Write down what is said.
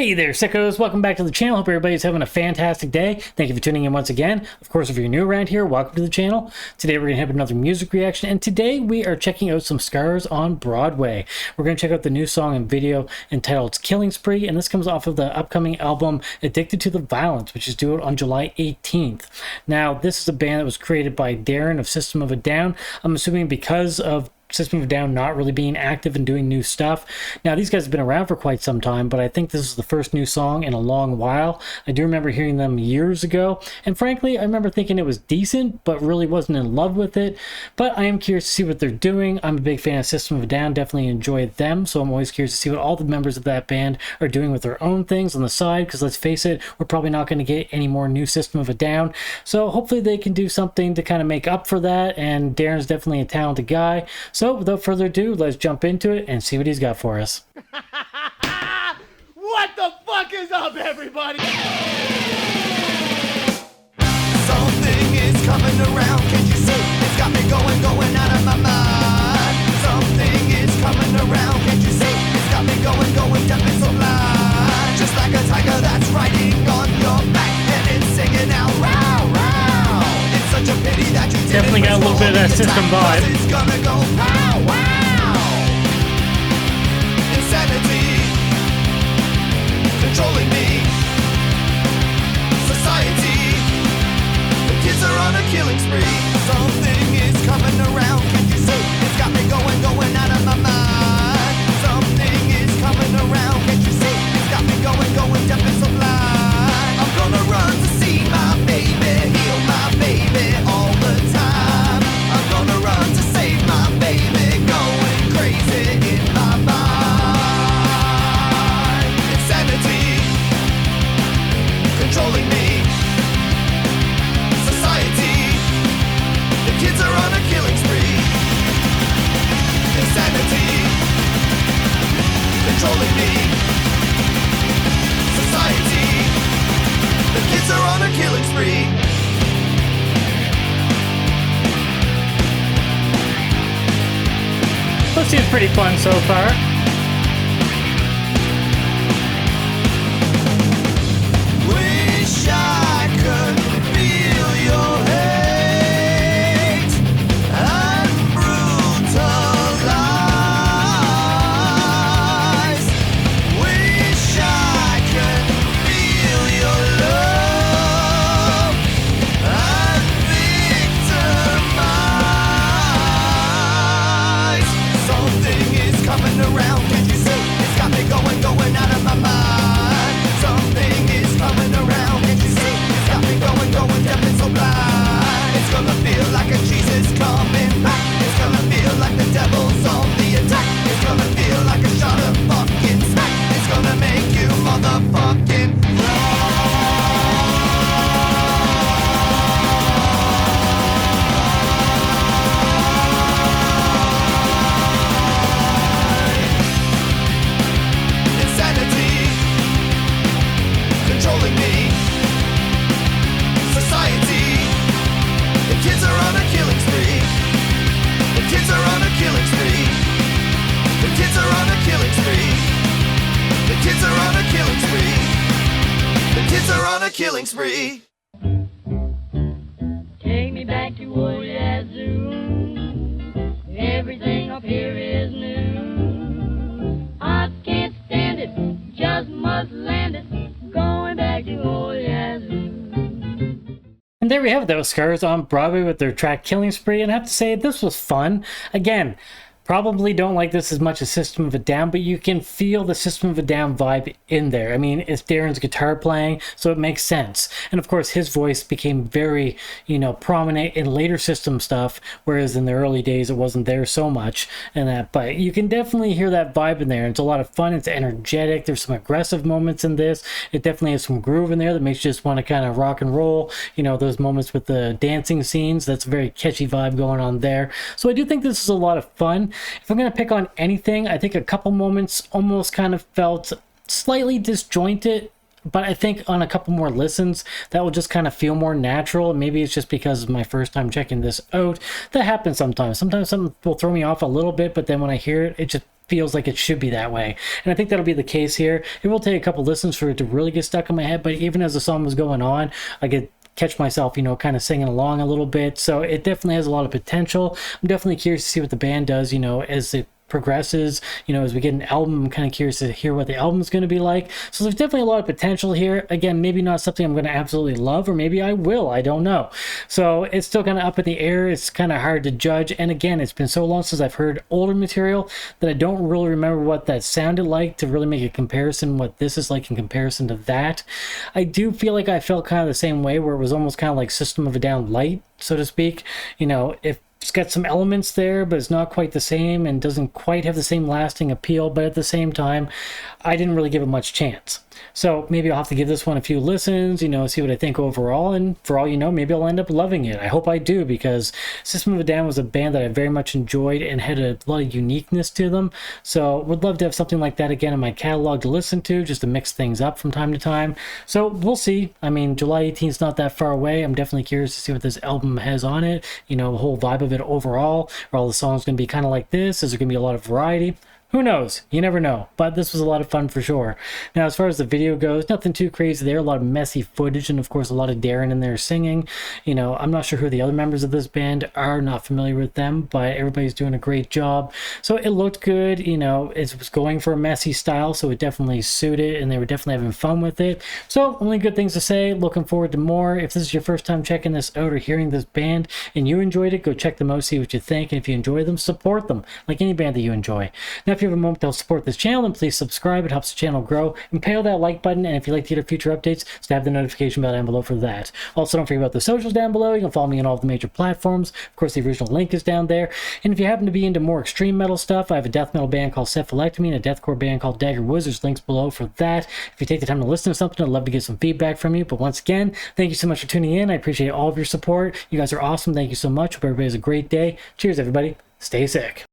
Hey there, sickos. Welcome back to the channel. Hope everybody's having a fantastic day. Thank you for tuning in once again. Of course, if you're new around here, welcome to the channel. Today we're going to have another music reaction, and today we are checking out some Scars on Broadway. We're going to check out the new song and video entitled Killing Spree, and this comes off of the upcoming album Addicted to the Violence, which is due out on July 18th. Now, this is a band that was created by Daron of System of a Down. I'm assuming because of System of a Down not really being active and doing new stuff. Now, these guys have been around for quite some time, but I think this is the first new song in a long while. I do remember hearing them years ago, and frankly, I remember thinking it was decent, but really wasn't in love with it. But I am curious to see what they're doing. I'm a big fan of System of a Down, definitely enjoy them, so I'm always curious to see what all the members of that band are doing with their own things on the side, because let's face it, we're probably not going to get any more new System of a Down, so hopefully they can do something to kind of make up for that, and Darren's definitely a talented guy. So without further ado, let's jump into it and see what he's got for us. What the fuck is up, everybody? Something is coming around, can't you see? It's got me going out of my mind. Something is coming around, can't you see? It's got me going deaf and so blind. Just like a tiger that's riding on your back, and it's singing out, row, row. It's such a pity that you definitely got a little bit of that System vibe. It's gonna go, wow, wow. Insanity controlling me. Society, the kids are on a killing spree. Something is coming around, can't you see? It's got me going out of my mind. Something is coming around, can't you see? It's got me going deaf and so blind. I'm gonna run to see my baby, heal my baby all the time. I'm gonna run to save my baby, going crazy in my mind. Insanity controlling me. Society, the kids are on a killing spree. Insanity controlling me. Society, the kids are on a killing spree. That seems pretty fun so far. Wish I could feel your hate and brutalize. Wish I could feel your love and victimize. Something is coming around, can't you see? It's got me going out of my mind. Something is coming around, can't you see? It's got me going deaf and so blind. It's gonna feel like a Jesus coming back. It's gonna feel like the devil's on the attack. It's gonna feel like a shot of fucking smack. It's gonna make you motherfucking insanity controlling me. Society, the kids are on a killing spree. The kids are on a killing spree. The kids are on a killing spree. The kids are on a killing spree. The kids are on a killing spree. Take me back to old Yazoo. Everything up here is new. I can't stand it, just must land it. Going back to old Yazoo. And there we have it. That was Scars on Broadway with their track Killing Spree, and I have to say this was fun. Again, probably don't like this as much as System of a Down, but you can feel the System of a Down vibe in there. I mean, it's Darren's guitar playing, so it makes sense. And of course, his voice became very, prominent in later System stuff, whereas in the early days, it wasn't there so much. And that, but you can definitely hear that vibe in there. It's a lot of fun. It's energetic. There's some aggressive moments in this. It definitely has some groove in there that makes you just want to kind of rock and roll. Those moments with the dancing scenes, that's a very catchy vibe going on there. So I do think this is a lot of fun. If I'm going to pick on anything, I think a couple moments almost kind of felt slightly disjointed, but I think on a couple more listens, that will just kind of feel more natural. Maybe it's just because of my first time checking this out. That happens sometimes. Sometimes something will throw me off a little bit, but then when I hear it, it just feels like it should be that way. And I think that'll be the case here. It will take a couple listens for it to really get stuck in my head, but even as the song was going on, I could catch myself, you know, kind of singing along a little bit. So it definitely has a lot of potential. I'm definitely curious to see what the band does, you know, as it progresses, you know, as we get an album. I'm kind of curious to hear what the album is going to be like. So there's definitely a lot of potential here. Again, maybe not something I'm going to absolutely love, or maybe I will, I don't know. So it's still kind of up in the air. It's kind of hard to judge. And again, it's been so long since I've heard older material that I don't really remember what that sounded like to really make a comparison, what this is like in comparison to that. I do feel like I felt kind of the same way, where it was almost kind of like System of a Down light, so to speak. You know, if it's got some elements there, but it's not quite the same and doesn't quite have the same lasting appeal. But at the same time, I didn't really give it much chance. So maybe I'll have to give this one a few listens, you know, see what I think overall. And for all you know, maybe I'll end up loving it. I hope I do, because System of a Down was a band that I very much enjoyed and had a lot of uniqueness to them. So would love to have something like that again in my catalog to listen to, just to mix things up from time to time. So we'll see. I mean, July 18th is not that far away. I'm definitely curious to see what this album has on it, you know, the whole vibe of it overall. Are all the songs going to be kind of like this? Is there going to be a lot of variety? Who knows? You never know. But this was a lot of fun for sure. Now, as far as the video goes, nothing too crazy there. A lot of messy footage, and of course a lot of Daron in there singing. You know, I'm not sure who the other members of this band are, not familiar with them, but everybody's doing a great job. So it looked good. You know, it was going for a messy style, so it definitely suited, and they were definitely having fun with it. So only good things to say. Looking forward to more. If this is your first time checking this out or hearing this band and you enjoyed it, go check them out, see what you think. And if you enjoy them, support them like any band that you enjoy. Now, if you have a moment to help support this channel, then please subscribe. It helps the channel grow. Impale that like button, and if you'd like to get future updates, stab the notification bell down below for that. Also, don't forget about the socials down below. You can follow me on all of the major platforms. Of course, the original link is down there. And if you happen to be into more extreme metal stuff, I have a death metal band called CEPHALECTOMY and a deathcore band called DAGGER. There's links below for that. If you take the time to listen to something, I'd love to get some feedback from you. But once again, thank you so much for tuning in. I appreciate all of your support. You guys are awesome. Thank you so much. Hope everybody has a great day. Cheers, everybody. Stay sick.